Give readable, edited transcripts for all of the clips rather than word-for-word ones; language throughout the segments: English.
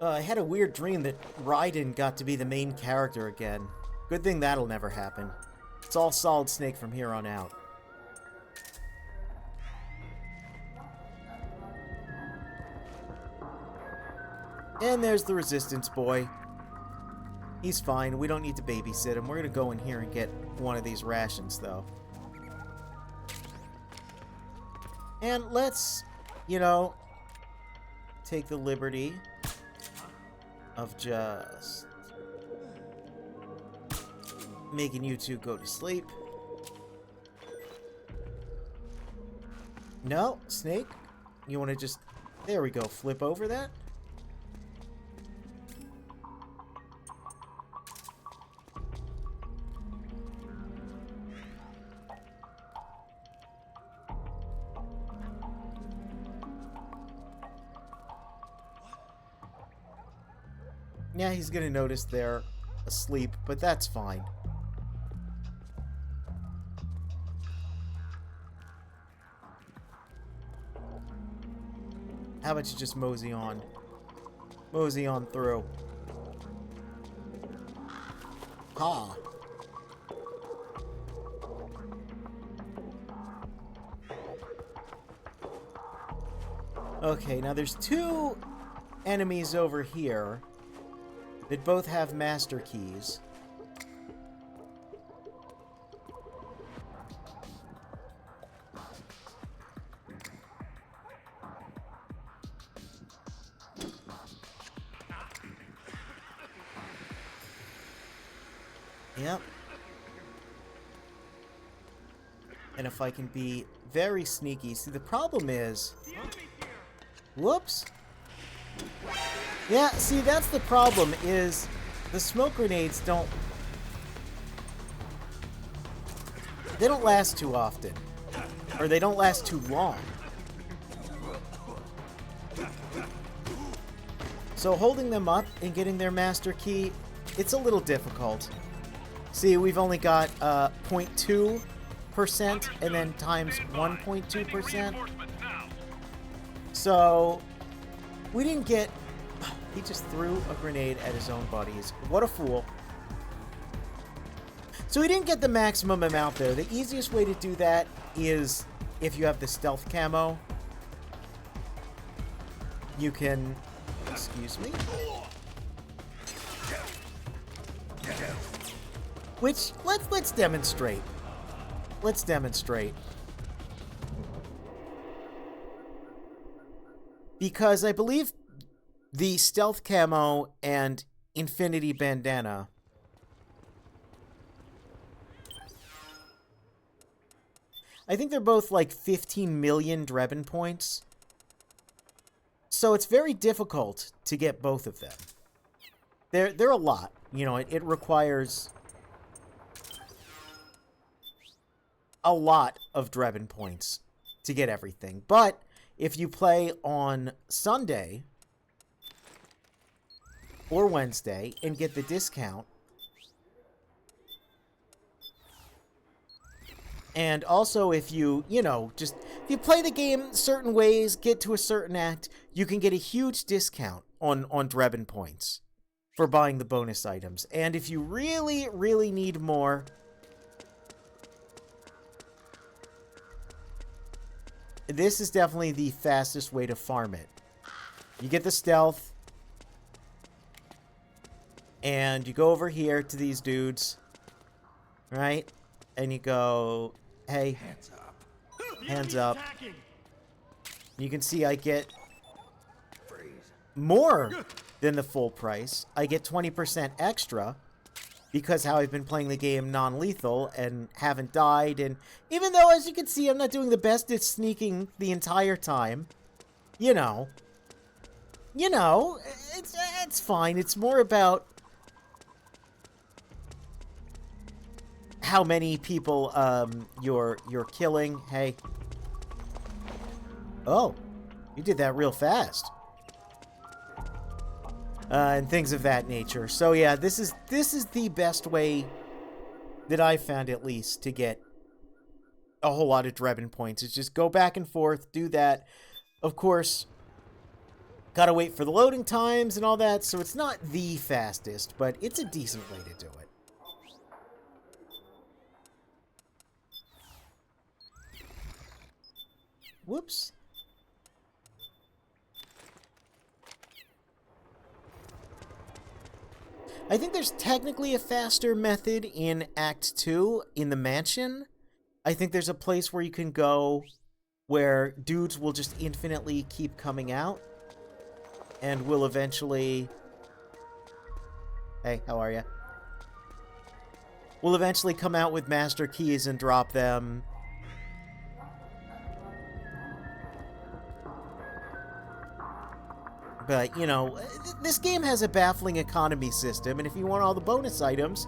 I had a weird dream that Raiden got to be the main character again. Good thing that'll never happen. It's all Solid Snake from here on out. And there's the Resistance boy. He's fine. We don't need to babysit him. We're gonna go in here and get one of these rations, though. And let's, you know, take the liberty of just making you two go to sleep. No, Snake? You want to just... There we go. Flip over that? Yeah, he's gonna notice they're asleep, but that's fine. How about you just mosey on? Mosey on through. Ha! Okay, now there's two enemies over here that both have master keys. Yep. And if I can be very sneaky... See, the problem is... Whoops! Yeah, see, that's the problem, is the smoke grenades don't... They don't last too often. Or they don't last too long. So holding them up and getting their master key, it's a little difficult. See, we've only got 0.2% and then times 1.2%. So, we didn't get... He just threw a grenade at his own buddies. What a fool. So we didn't get the maximum amount there. The easiest way to do that is if you have the stealth camo. You can... Excuse me? Which, let's demonstrate. Let's demonstrate. Because I believe the stealth camo and infinity bandana I think they're both like 15 million Drebin points. So it's very difficult to get both of them. They're a lot. You know, it requires a lot of Drebin points to get everything. But if you play on Sunday or Wednesday and get the discount, and also if you, if you play the game certain ways, get to a certain act, you can get a huge discount on Drebin points for buying the bonus items. And if you really, really need more, this is definitely the fastest way to farm it. You get the stealth, and you go over here to these dudes, right? And you go, hey, hands up. You can see I get more than the full price. I get 20% extra because how I've been playing the game non-lethal and haven't died. And even though, as you can see, I'm not doing the best at sneaking the entire time, it's fine. It's more about how many people you're killing. Hey. Oh, you did that real fast. And things of that nature. So yeah, this is the best way that I've found, at least, to get a whole lot of Drebin points. It's just go back and forth, do that. Of course, Gotta wait for the loading times and all that, so it's not the fastest, but it's a decent way to do it. Whoops. I think there's technically a faster method in Act 2 in the mansion. I think there's a place where you can go where dudes will just infinitely keep coming out and will eventually... Hey, how are ya? Will eventually come out with master keys and drop them. But, you know, this game has a baffling economy system, and if you want all the bonus items,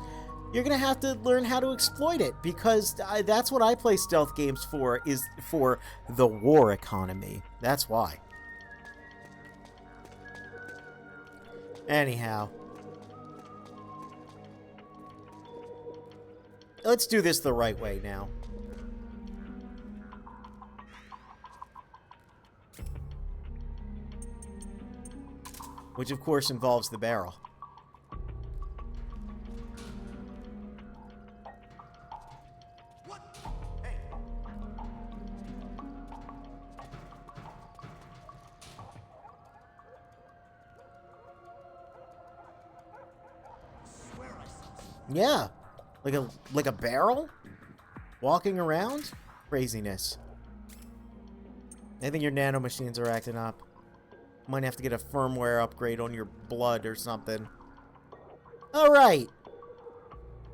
you're going to have to learn how to exploit it, because that's what I play stealth games for, is for the war economy. That's why. Anyhow. Let's do this the right way now. Which, of course, involves the barrel. What? Hey. Swear I saw something. Yeah. Like a barrel? Walking around? Craziness. I think your nanomachines are acting up. Might have to get a firmware upgrade on your blood or something. Alright.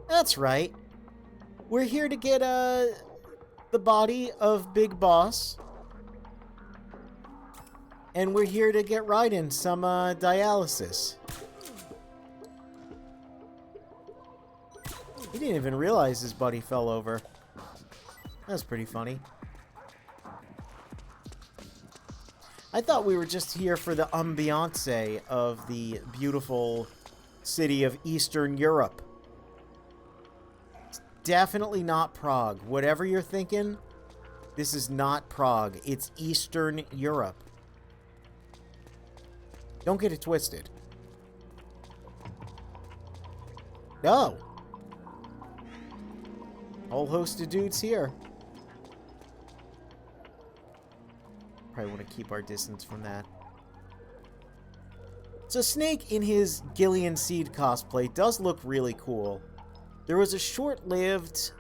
That's right. We're here to get, the body of Big Boss. And we're here to get Raiden some, dialysis. He didn't even realize his buddy fell over. That's pretty funny. I thought we were just here for the ambiance of the beautiful city of Eastern Europe. It's definitely not Prague. Whatever you're thinking, this is not Prague. It's Eastern Europe. Don't get it twisted. No. Whole host of dudes here. Probably want to keep our distance from that. So Snake in his Gillian Seed cosplay does look really cool. There was a short-lived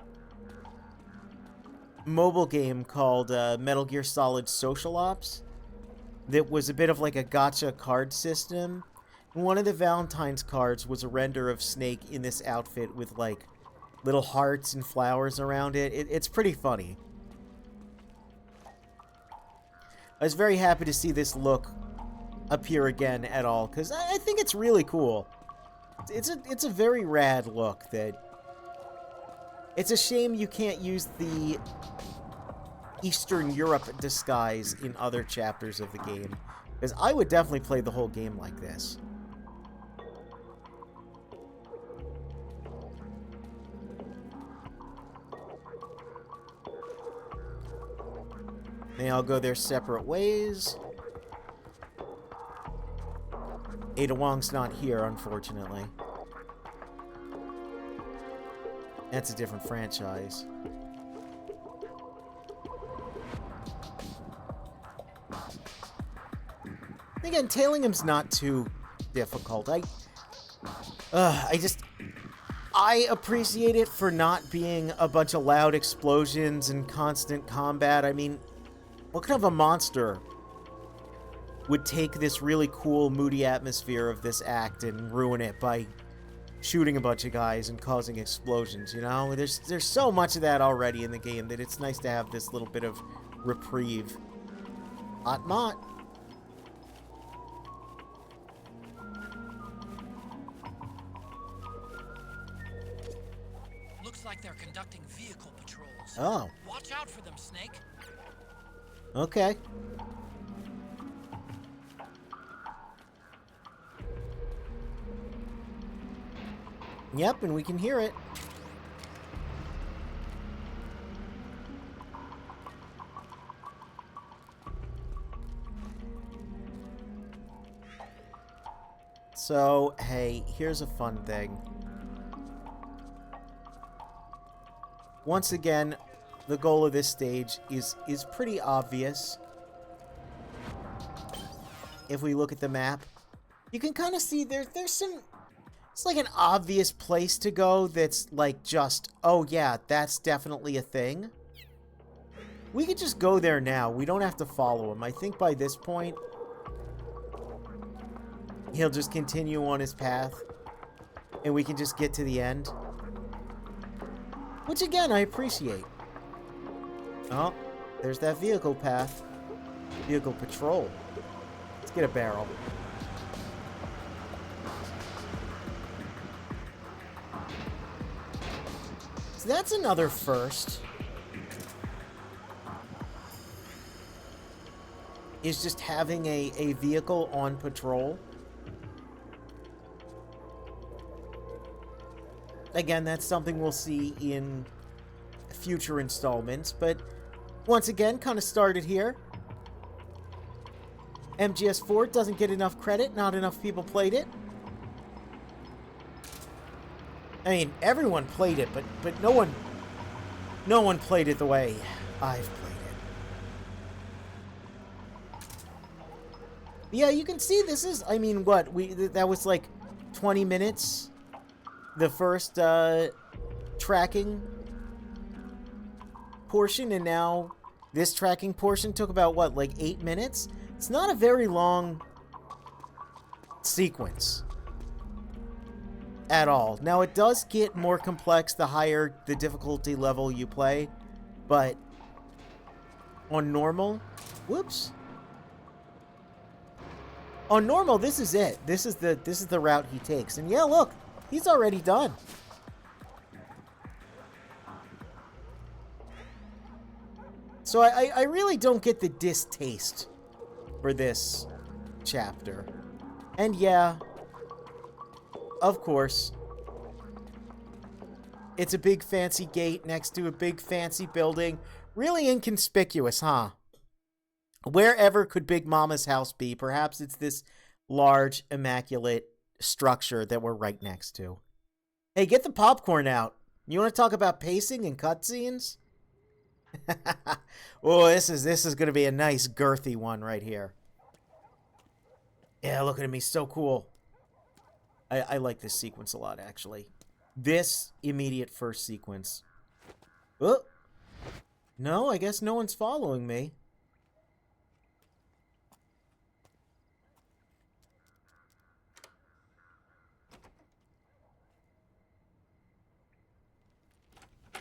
mobile game called Metal Gear Solid Social Ops that was a bit of like a gacha card system. And one of the Valentine's cards was a render of Snake in this outfit with like little hearts and flowers around it. It's pretty funny. I was very happy to see this look appear again at all, because I think it's really cool. It's a very rad look that... It's a shame you can't use the Eastern Europe disguise in other chapters of the game, because I would definitely play the whole game like this. They all go their separate ways. Ada Wong's not here, unfortunately. That's a different franchise. Again, Tailingham's not too difficult. I appreciate it for not being a bunch of loud explosions and constant combat. I mean, what kind of a monster would take this really cool, moody atmosphere of this act and ruin it by shooting a bunch of guys and causing explosions, you know? There's so much of that already in the game that it's nice to have this little bit of reprieve. Mott Mott. Looks like they're conducting vehicle patrols. Oh. Watch out for them, Snake. Okay. Yep, and we can hear it. So, hey, here's a fun thing. Once again, the goal of this stage is pretty obvious. If we look at the map, you can kind of see there's some... It's like an obvious place to go that's like just, oh yeah, that's definitely a thing. We could just go there now. We don't have to follow him. I think by this point, he'll just continue on his path. And we can just get to the end. Which again, I appreciate. Oh, there's that vehicle path. Vehicle patrol. Let's get a barrel. So that's another first. Is just having a vehicle on patrol. Again, that's something we'll see in future installments, but once again, kind of started here. MGS4 doesn't get enough credit, not enough people played it. I mean, everyone played it, but no one played it the way I've played it. Yeah, you can see this is, I mean, what, that was like 20 minutes, the first tracking portion, and now this tracking portion took about, what, like 8 minutes? It's not a very long sequence at all. Now, it does get more complex the higher the difficulty level you play, but on normal, whoops. On normal, this is it. This is the route he takes. And yeah, look, he's already done. So I really don't get the distaste for this chapter. And yeah, of course, it's a big fancy gate next to a big fancy building. Really inconspicuous, huh? Wherever could Big Mama's house be? Perhaps it's this large, immaculate structure that we're right next to. Hey, get the popcorn out. You want to talk about pacing and cutscenes? Oh, this is going to be a nice, girthy one right here. Yeah, look at me. So cool. I like this sequence a lot, actually. This immediate first sequence. Oh! No, I guess no one's following me.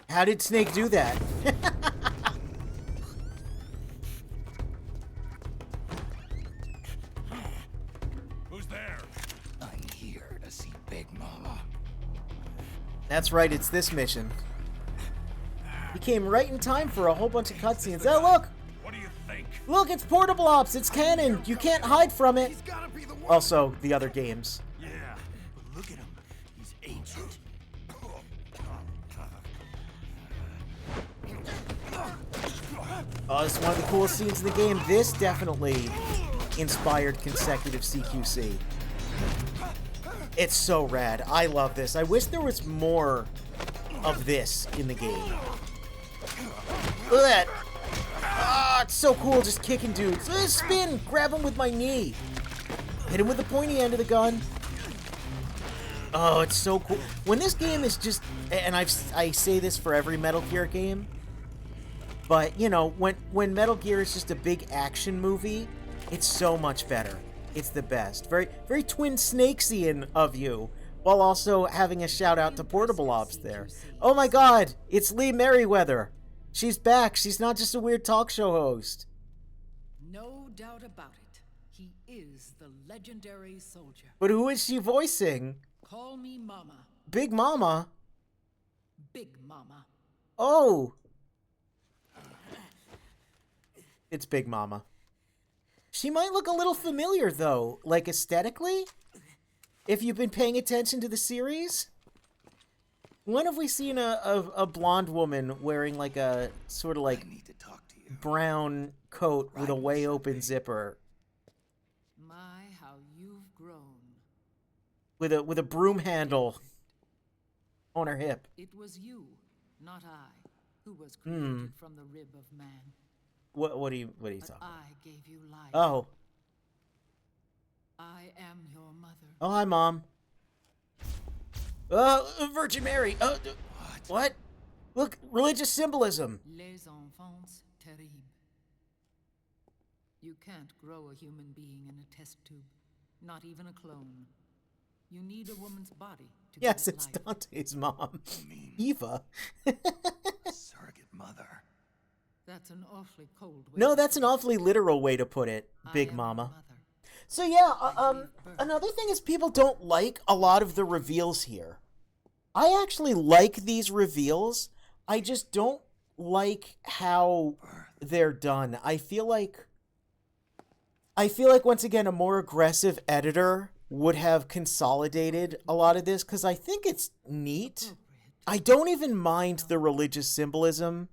How did Snake do that? Who's there? I'm here to see Big Mama. That's right, it's this mission. He came right in time for a whole bunch of cutscenes. Oh, look! What do you think? Look, it's Portable Ops! It's canon! You can't hide from it! Also, the other games. Yeah, but look at him. He's ancient. Oh, this is one of the coolest scenes in the game. This definitely inspired consecutive CQC. It's so rad. I love this. I wish there was more of this in the game. Look at that. Ah, it's so cool just kicking dudes. Spin! Grab him with my knee. Hit him with the pointy end of the gun. Oh, it's so cool. When this game is just... And I say this for every Metal Gear game. But, you know, when Metal Gear is just a big action movie, it's so much better. It's the best. Very, very Twin Snakesian of you, while also having a shout out to Portable Ops there. Oh my god, it's Lee Merriweather. She's back. She's not just a weird talk show host. No doubt about it. He is the legendary soldier. But who is she voicing? Call me Mama. Big Mama? Big Mama. Oh. It's Big Mama. She might look a little familiar, though, like aesthetically. If you've been paying attention to the series. When have we seen a blonde woman wearing like a sort of like brown coat with a way open zipper? My, how you've grown. with a broom handle on her hip. It was you, not I, who was created from the rib of man. What are you talking about? I gave you life. Oh. I am your mother. Oh, hi, Mom. Virgin Mary. What? Look, religious symbolism. Les enfants terribles. You can't grow a human being in a test tube, not even a clone. You need a woman's body to Yes, give it it's life. Dante's mom. You mean Eva. surrogate mother? That's an awfully cold way. No, to that's put an it. awfully literal way to put it, I Big am your Mama. mother. So yeah, another thing is people don't like a lot of the reveals here. I actually like these reveals. I just don't like how they're done. I feel like once again a more aggressive editor would have consolidated a lot of this because I think it's neat. I don't even mind the religious symbolism.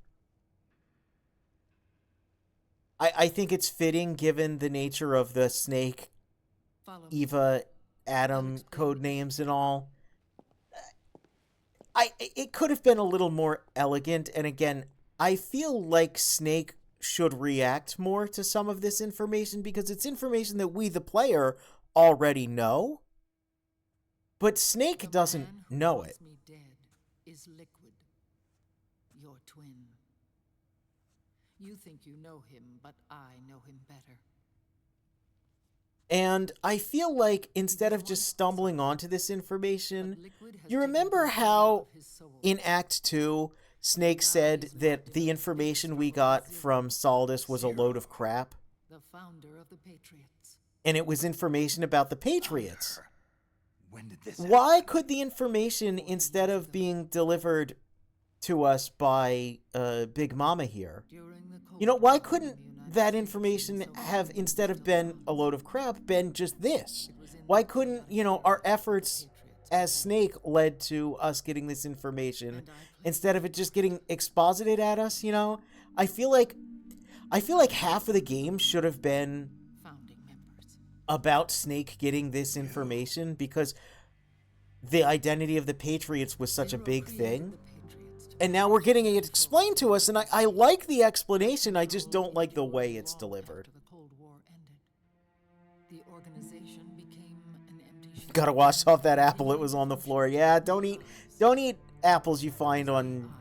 I think it's fitting given the nature of the snake, Follow me. Eva, Adam code names and all. It could have been a little more elegant, and again, I feel like Snake should react more to some of this information because it's information that we, the player, already know. But Snake The doesn't man who know wants it. me dead is Liquid, your twin. You think you know him, but I know him better. And I feel like instead of just stumbling onto this information, you remember how in Act 2, Snake said that the information we got from Saldus was a load of crap? The founder of the Patriots. And it was information about the Patriots. When did this Why could the information, instead of being delivered to us by Big Mama here, During the Cold you know, why War in couldn't the United that States information and have, Soviet instead of Union been a load of crap, been just this? It was in Why the couldn't, blood you know, of our the efforts Patriots as before. Snake led to us getting this information And I claim instead of it just getting exposited at us, you know? I feel like half of the game should have been founding members. about Snake getting this information because the identity of the Patriots was such a Zero big created thing. the Patriots to And now we're getting it explained to us, and I like the explanation, I just don't like the way it's long delivered. after the Cold War ended. The organization became an empty shell. Gotta wash off that apple, it was on the floor. Yeah, don't eat apples you find on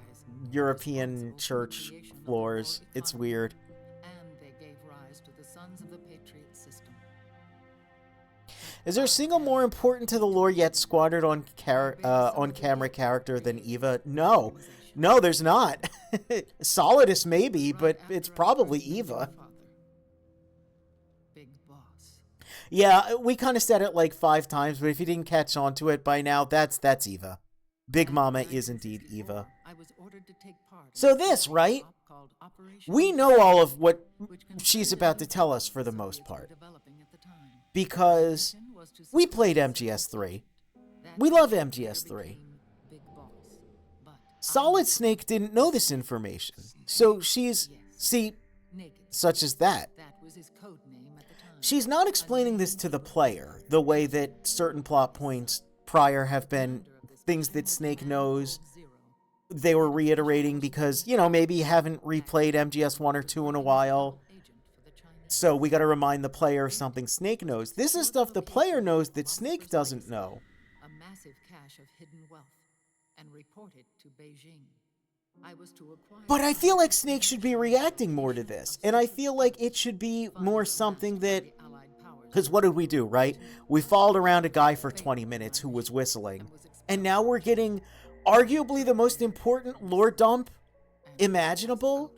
European church floors. It's weird. And they gave rise to the Sons of the Patriot system. Is there a single more important to the lore yet squandered on camera character than Eva? No, there's not. Solidus maybe, but Right it's after I probably first met your Eva. father. Big Boss. Yeah, we kind of said it like 5 times, but if you didn't catch on to it by now, that's Eva. Big Mama is indeed Eva. I was ordered to take part in So a this, secret right? op called Operation We know all of what which she's concerned about to the tell us for the Soviets most were part. developing at the time. Because Mission was to we suppress played the MGS3. That We love later MGS3. became Big Boss. But Solid Snake didn't know this information. So she's, see, Naked. such as that. That was his code name at the time. She's not explaining this to the player the way that certain plot points prior have been things that Snake knows. Zero. They were reiterating because, you know, maybe you haven't replayed MGS 1 or 2 in a while. Agent for the Chinese. So we gotta remind the player of something Snake knows. This is stuff the player knows that Snake doesn't know. A massive cache of hidden wealth and report it to Beijing. I was to acquire. But I feel like Snake should be reacting more to this. And I feel like it should be more something that... the Allied powers Because what did we do, right? We followed around a guy for 20 minutes who was whistling. And now we're getting arguably the most important lore dump imaginable.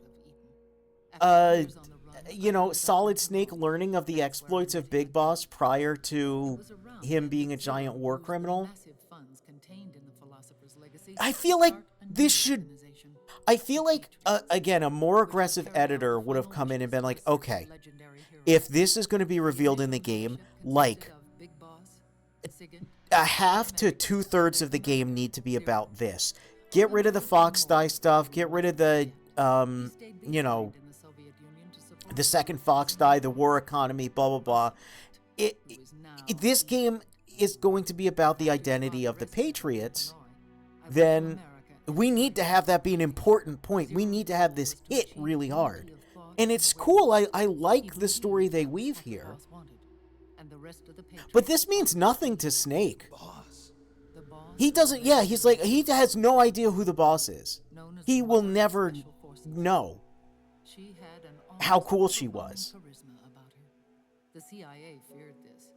You know, Solid Snake learning of the exploits of Big Boss prior to him being a giant war criminal. Massive funds contained in the philosopher's legacy. I feel like Start a this new should... organization. I feel like, again, a more aggressive editor would have come in and been like, okay, if this is going to be revealed in the game, like, Big Boss, Sigurd, a half to 2/3 of the game need to be about this. Get rid of the Fox Die stuff, get rid of the, you know, in the Soviet Union to support the second Fox Die, the war economy, blah, blah, blah. who is now This game is going to be about the identity of the Patriots, then we need to have that be an important point. We need to have this hit really hard. And it's cool. I like the story they weave here. But this means nothing to Snake. He doesn't, yeah, he's like, he has no idea who the boss is. He will never know how cool she was.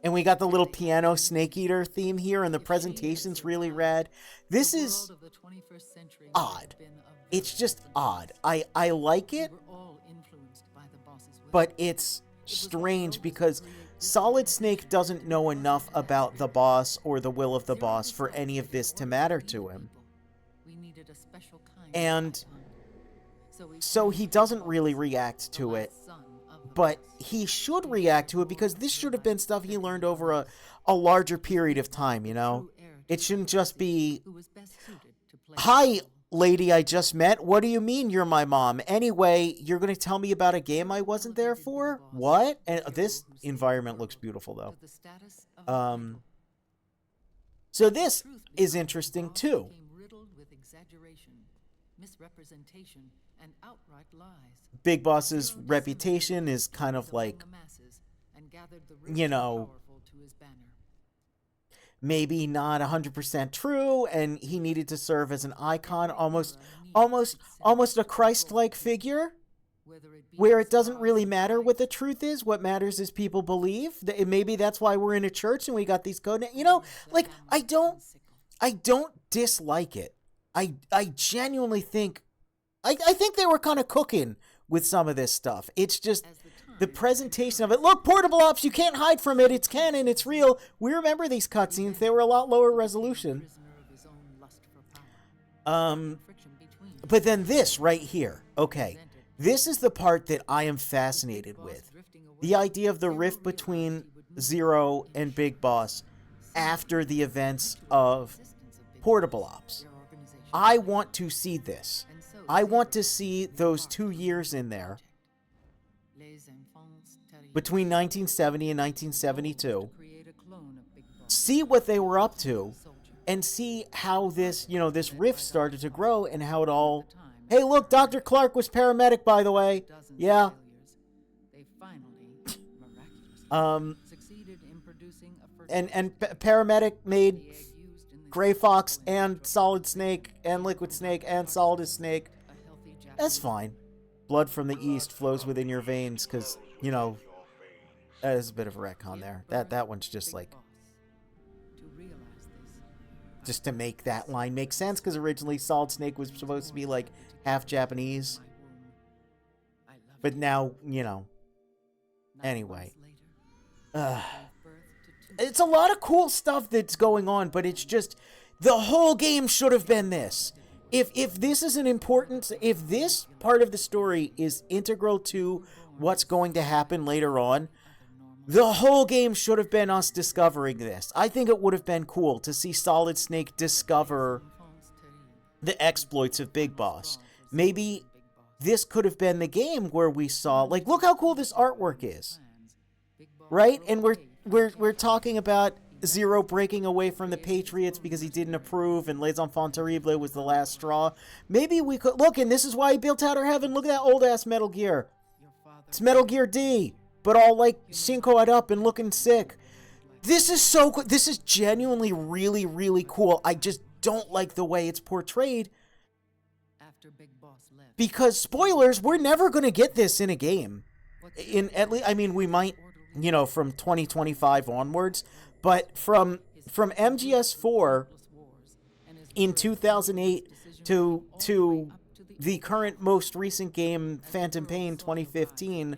And we got the little piano Snake Eater theme here, and the presentation's really rad. This is odd. It's just odd. I like it, but it's strange because Solid Snake doesn't know enough about the boss or the will of the boss for any of this to matter to him. And so he doesn't really react to it, but he should react to it because this should have been stuff he learned over a larger period of time, you know? It shouldn't just be, "Hi, lady I just met. What do you mean you're my mom? Anyway, you're going to tell me about a game I wasn't there for? What?" And this environment looks beautiful, though. So this is interesting, too. Big Boss's reputation is kind of like, you know, maybe not 100% true, and he needed to serve as an icon, almost a Christ-like figure, where it doesn't really matter what the truth is. What matters is people believe. Maybe that's why we're in a church and we got these code names. You know, like, I don't dislike it. I genuinely think, I think they were kind of cooking with some of this stuff. It's just the presentation of it. Look, portable ops, you can't hide from it. It's canon. It's real. We remember these cutscenes. They were a lot lower resolution. But then this right here. Okay. This is the part that I am fascinated with. The idea of the rift between Zero and Big Boss after the events of portable ops. I want to see this. I want to see those 2 years in there between 1970 and 1972. See what they were up to and see how this, you know, this rift started to grow and how it all... Hey, look, Dr. Clark was paramedic, by the way. Yeah. And paramedic made Gray Fox and Solid Snake and Liquid Snake and Solid Snake. That's fine. Blood from the east flows within your veins because, you know, that is a bit of a retcon there. That one's just like... just to make that line make sense, because originally Solid Snake was supposed to be, like, half Japanese. But now, you know. Anyway. It's a lot of cool stuff that's going on, but it's just... the whole game should have been this. If this is an important... if this part of the story is integral to what's going to happen later on, the whole game should have been us discovering this. I think it would have been cool to see Solid Snake discover the exploits of Big Boss. Maybe this could have been the game where we saw, like, look how cool this artwork is. Right? And we're talking about Zero breaking away from the Patriots because he didn't approve, and Les Enfants Terribles was the last straw. Maybe we could... look, and this is why he built Outer Heaven. Look at that old-ass Metal Gear. It's Metal Gear D, but all, like, cincoed up and looking sick. This is so cool. This is genuinely really, really cool. I just don't like the way it's portrayed. Because, spoilers, we're never going to get this in a game. At least, I mean, we might, you know, from 2025 onwards. But from MGS4 in 2008 to the current most recent game, Phantom Pain 2015,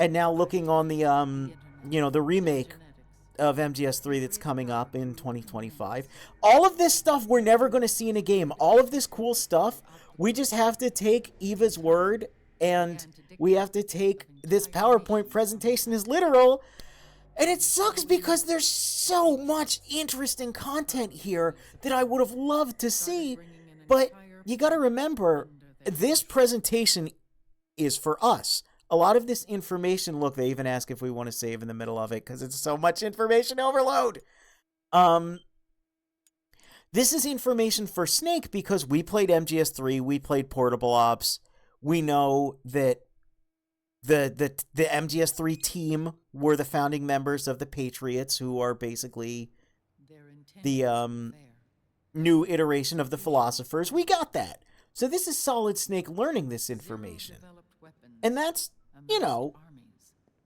and now looking on the, you know, the remake of MGS3 that's coming up in 2025, all of this stuff we're never going to see in a game. All of this cool stuff, we just have to take Eva's word, and we have to take this PowerPoint presentation as literal. And it sucks because there's so much interesting content here that I would have loved to see. But you got to remember, this presentation is for us. a lot of this information, look, they even ask if we want to save in the middle of it because it's so much information overload. This is information for Snake because we played MGS3, we played Portable Ops. We know that the MGS3 team were the founding members of the Patriots, who are basically the new iteration of the Philosophers. We got that. So this is Solid Snake learning this information. And that's, you know,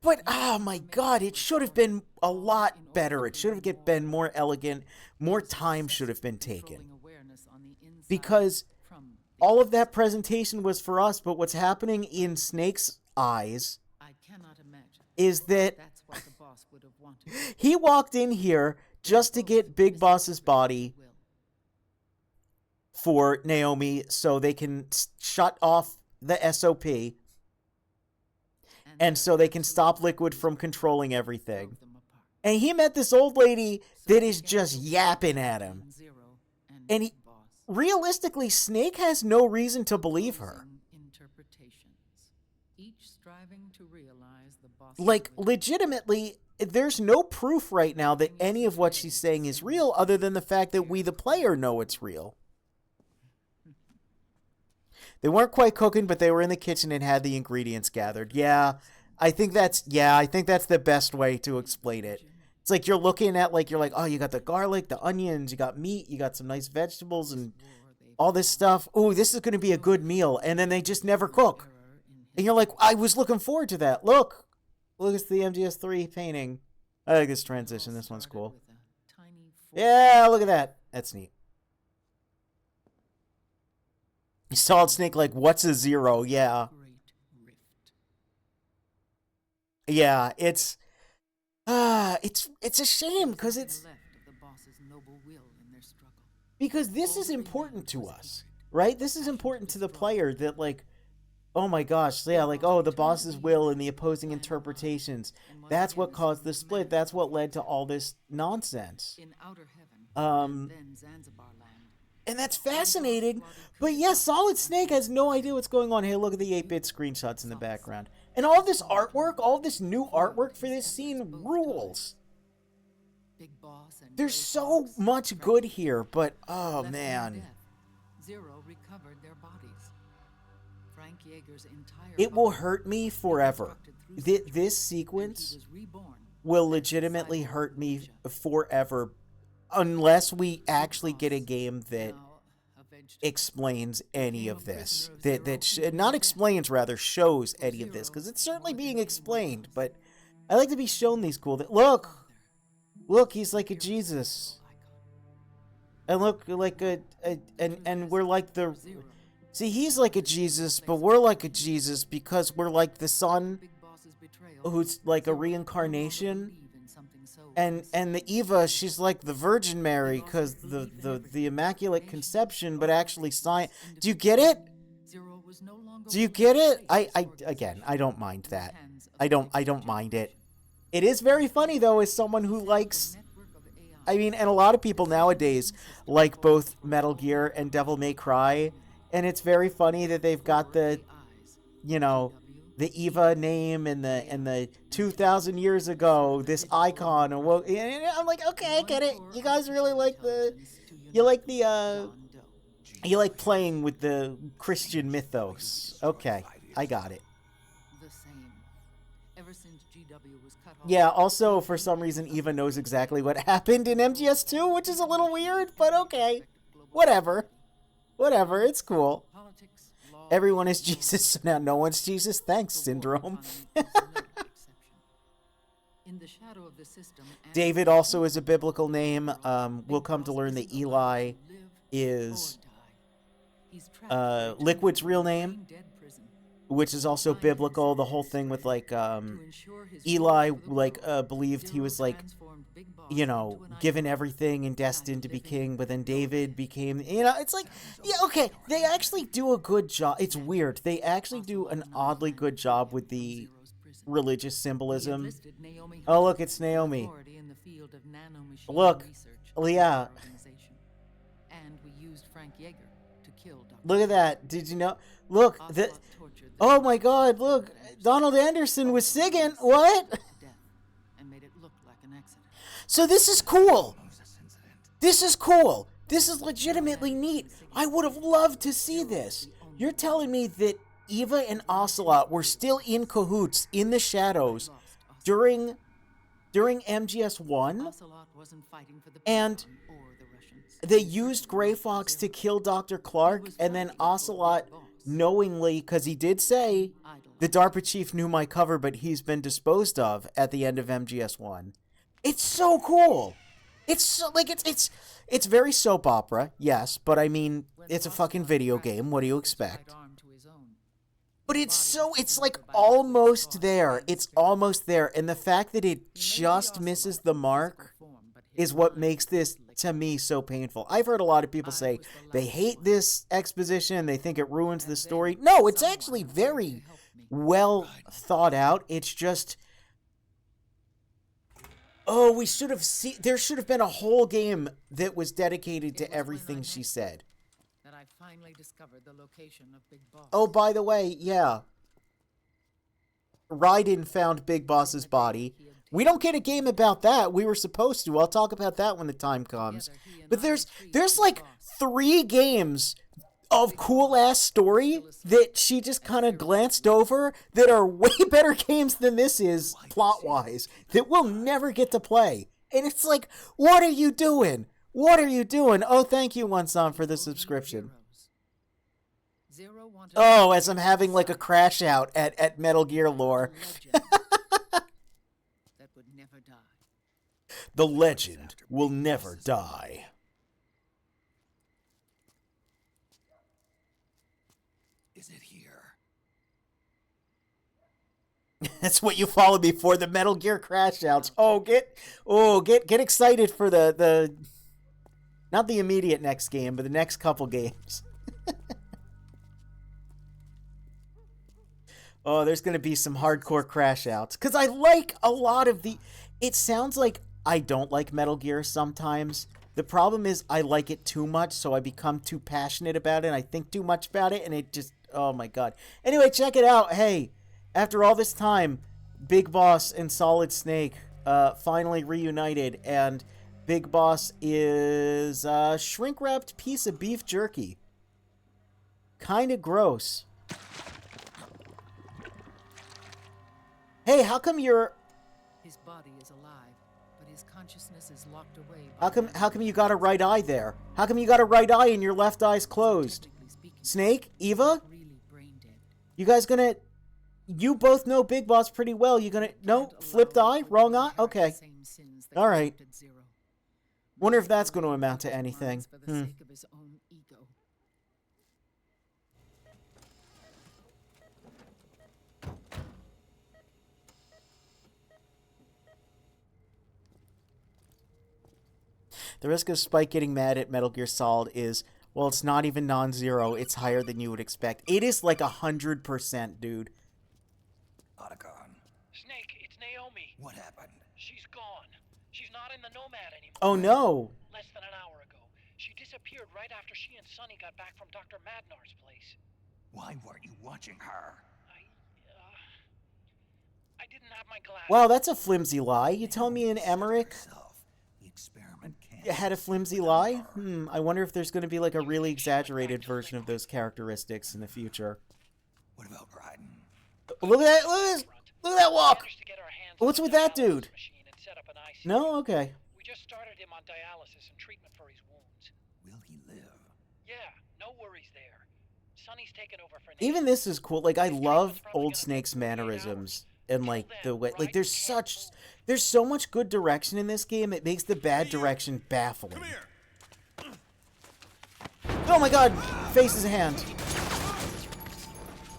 but oh my god, it should have been a lot better. It should have been more elegant. More time should have been taken. Because all of that presentation was for us, but what's happening in Snake's eyes is that he walked in here just to get Big Boss's body for Naomi so they can shut off the SOP and so they can stop Liquid from controlling everything. And he met this old lady that is just yapping at him. And he, realistically, Snake has no reason to believe her. Like, legitimately, there's no proof right now that any of what she's saying is real other than the fact that we, the player, know it's real. They weren't quite cooking, but they were in the kitchen and had the ingredients gathered. Yeah, I think that's the best way to explain it. It's like you're looking at, like, you're like, oh, you got the garlic, the onions, you got meat, you got some nice vegetables and all this stuff. Ooh, this is going to be a good meal. And then they just never cook. And you're like, I was looking forward to that. Look at the MGS3 painting. I like this transition. This one's cool. Yeah, look at that. That's neat. Solid Snake, like, what's a zero? Yeah. Yeah, it's a shame because because this is important to us, right? This is important to the player that, like, oh my gosh, yeah, like, oh, the boss's will and the opposing interpretations. That's what caused the split. That's what led to all this nonsense. And that's fascinating. But yes, Solid Snake has no idea what's going on. Hey, look at the 8-bit screenshots in the background. And all this artwork, all this new artwork for this scene rules. There's so much good here, but oh man. It will hurt me forever. This sequence will legitimately hurt me forever unless we actually get a game that explains any of this. Not explains, rather shows any of this. Because it's certainly being explained, but I like to be shown these cool things. Look, he's like a Jesus. And look, like and we're like the... See, he's like a Jesus, but we're like a Jesus because we're like the son who's like a reincarnation. And the Eva, she's like the Virgin Mary because the Immaculate Conception, but actually science. Do you get it? Do you get it? Again, I don't mind that. I don't mind it. It is very funny though, as someone who likes, I mean, and a lot of people nowadays like both Metal Gear and Devil May Cry, and it's very funny that they've got the, you know, the Eva name and the 2,000 years ago, this icon, and well, and I'm like, okay, I get it. You guys really like you like playing with the Christian mythos. Okay, I got it. Yeah, also, for some reason, Eva knows exactly what happened in MGS2, which is a little weird, but okay. Whatever, it's cool. Everyone is Jesus, so now no one's Jesus. Thanks, Syndrome. David also is a biblical name. We'll come to learn that Eli is Liquid's real name, which is also biblical. The whole thing with, like, Eli, like, believed he was, like, you know, given everything and destined to be king, but then David became, you know, it's like, yeah, okay, they actually do a good job. It's weird. They actually do an oddly good job with the religious symbolism. Oh, look, it's Naomi. Look, yeah. Look at that. Did you know? Look, captured the Oh my god, look. Donald Anderson was singing. What? death and made it look like an accident. So this is cool. Moses incident. This is cool. This is legitimately neat. I would have loved to see this. You're telling me that Eva and Ocelot were still in cahoots in the shadows during MGS1, Ocelot wasn't fighting for the and Pentagon or the Russians. they used Grey Fox to kill Dr. Clark, and then Ocelot knowingly, because he did say the DARPA chief knew my cover, but he's been disposed of at the end of MGS1. It's so cool. It's so, like it's very soap opera, yes, but I mean, it's a fucking video game. What do you expect? But it's like almost there. It's almost there, and the fact that it just misses the mark is what makes this, to me, so painful. I've heard a lot of people say they hate this exposition, they think it ruins the story. No, it's actually very well thought out. It's just, oh, we should have seen, there should have been a whole game that was dedicated to everything she said. That I finally discovered the location of Big Boss. Oh, by the way, yeah. Raiden found Big Boss's body. We don't get a game about that. We were supposed to. I'll talk about that when the time comes. But there's like 3 games of cool-ass story that she just kind of glanced over that are way better games than this is, plot-wise, that we'll never get to play. And it's like, what are you doing? What are you doing? Oh, thank you, One-Son, for the subscription. Oh, as I'm having like a crash out at Metal Gear lore. That would never die. The legend will never die. Is it here? That's what you followed me for, the Metal Gear crash outs. Get excited for the not the immediate next game, but the next couple games. Oh, there's going to be some hardcore crash outs. Because I like a lot of the... It sounds like I don't like Metal Gear sometimes. The problem is I like it too much, so I become too passionate about it, and I think too much about it, and it just... Oh, my God. Anyway, check it out. Hey, after all this time, Big Boss and Solid Snake finally reunited, and Big Boss is a shrink-wrapped piece of beef jerky. Kind of gross. Hey, how come you're... His body is alive, but his consciousness is locked away. How come you got a right eye there? How come you got a right eye and your left eye's closed? Snake? Eva? Really brain dead. You guys gonna... You both know Big Boss pretty well. You gonna... No? Flipped eye? Wrong eye? Okay. Alright. Wonder if that's gonna amount to anything. The risk of Spike getting mad at Metal Gear Solid is, well, it's not even non-zero. It's higher than you would expect. It is like 100%, dude. Otacon. Snake, it's Naomi. What happened? She's gone. She's not in the Nomad anymore. Oh, no. Less than an hour ago. She disappeared right after she and Sonny got back from Dr. Madnar's place. Why weren't you watching her? I didn't have my glasses. Wow, that's a flimsy lie. You tell me in Emmerich The experiment can't... had a flimsy lie? I wonder if there's going to be like a really exaggerated version of those characteristics in the future. What about Raiden? Look at that! Look at that walk! What's with that dude? No? Okay. We just started him on dialysis and treatment for his wounds. Will he live? Yeah, no worries there. Sonny's taken over for Even this is cool. Like, I love Old Snake's mannerisms. And like the way, like there's so much good direction in this game. It makes the bad direction baffling. Oh my God! Faces a hand.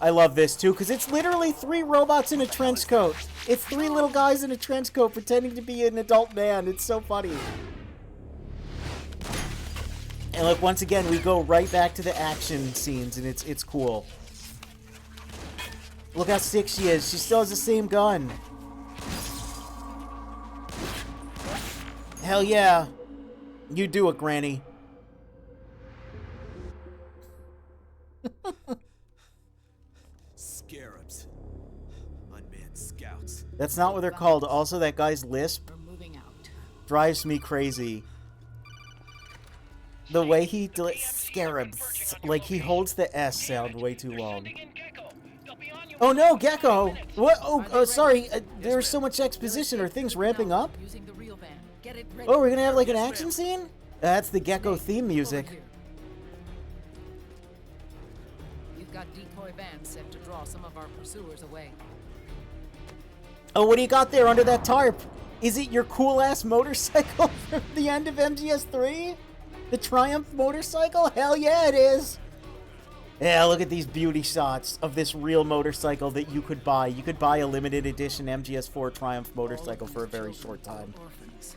I love this too because it's literally 3 robots in a trench coat. It's 3 little guys in a trench coat pretending to be an adult man. It's so funny. And look, once again, we go right back to the action scenes, and it's cool. Look how sick she is. She still has the same gun. Hell yeah. You do it, Granny. That's not what they're called. Also, that guy's lisp We're moving out. drives me crazy. The way he The PMCs are scarabs, converging on your like he location. holds the S Damn sound it, way too they're long. sending in Gecko. They'll be on you Oh in no, about 5 Gecko! minutes. What? Are they Oh, sorry. ready? There's so much exposition. Are things ramping up? Using the real van. Get it ready. Oh, we're gonna have like an Yes, action ma'am. scene? That's the Gecko Snake, theme over music. here. You've got decoy vans set to draw some of our pursuers away. Oh, what do you got there under that tarp? Is it your cool-ass motorcycle from the end of MGS3? The Triumph motorcycle? Hell yeah, it is! Yeah, look at these beauty shots of this real motorcycle that you could buy. You could buy a limited edition MGS4 Triumph motorcycle for a very short time. Orphans.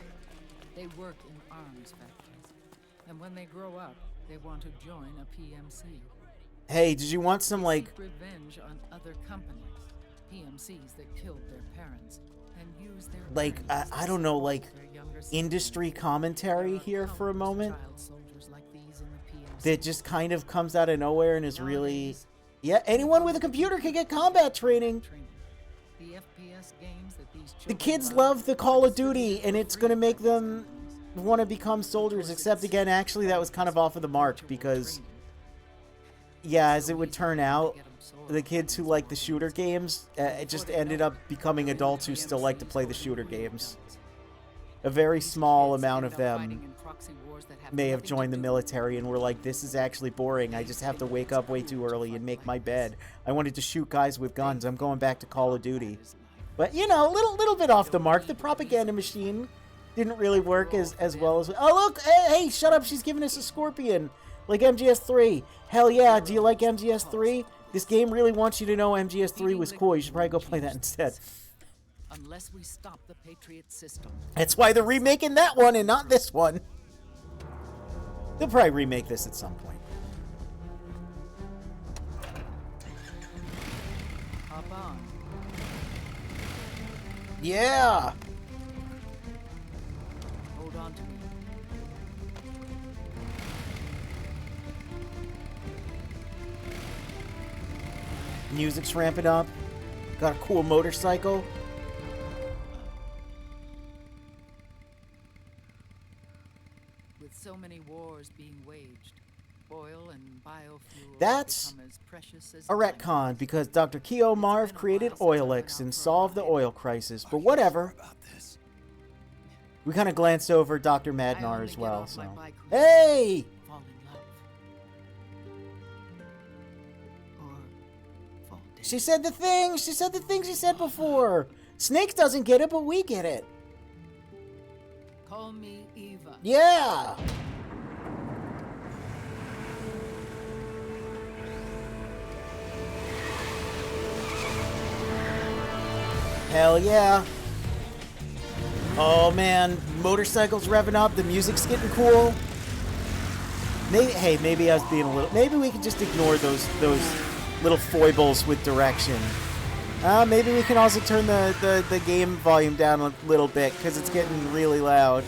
They work in arms factories. And when they grow up, they want to join a PMC. Hey, did you want some, like, Seek revenge on other companies. PMCs that killed their parents and use their like, earnings I to don't know, support like, their younger industry siblings. commentary There are here for a countless moment child soldiers like these in the PMC. that just kind of comes out of nowhere and is really... Nowadays, Yeah, anyone with a computer can get combat training. The FPS games that these The children kids love the are Call of distributed Duty, for and it's free gonna make by them these companies. want to become soldiers, except again, actually, that was kind of off of the mark, because, yeah, as it would turn out, the kids who like the shooter games, it just ended up becoming adults who still like to play the shooter games. A very small amount of them may have joined the military and were like, this is actually boring, I just have to wake up way too early and make my bed. I wanted to shoot guys with guns, I'm going back to Call of Duty. But, you know, a little bit off the mark. The propaganda machine didn't really work as well as... Oh, look! Hey, shut up, she's giving us a scorpion! Like MGS3. Hell yeah, do you like MGS3? This game really wants you to know MGS3 was cool. You should probably go play that instead. Unless we stop the Patriot system. That's why they're remaking that one and not this one. They'll probably remake this at some point. Hop on. Yeah! Hold on to me. Music's ramping up. Got a cool motorcycle. With so many wars being waged, oil and biofuels That's become as precious as a retcon because Dr. Keo Marv created Oilix and solved the oil crisis, but whatever. About this. We kind of glanced over Dr. I Madnar only as get well, off my so. bike when Hey! I fall in love. Or fall dead. She said the thing! She said the thing she said before! Snake doesn't get it, but we get it. Call me Eva. Yeah! Hell yeah. Oh man, motorcycles revving up, the music's getting cool. Maybe, hey, maybe I was being a little... Maybe we could just ignore those little foibles with direction. Maybe we can also turn the game volume down a little bit, because it's getting really loud.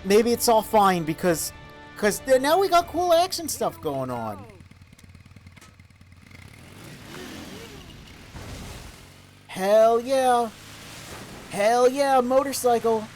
Maybe it's all fine, because now we got cool action stuff going on. Hell yeah. Hell yeah, motorcycle.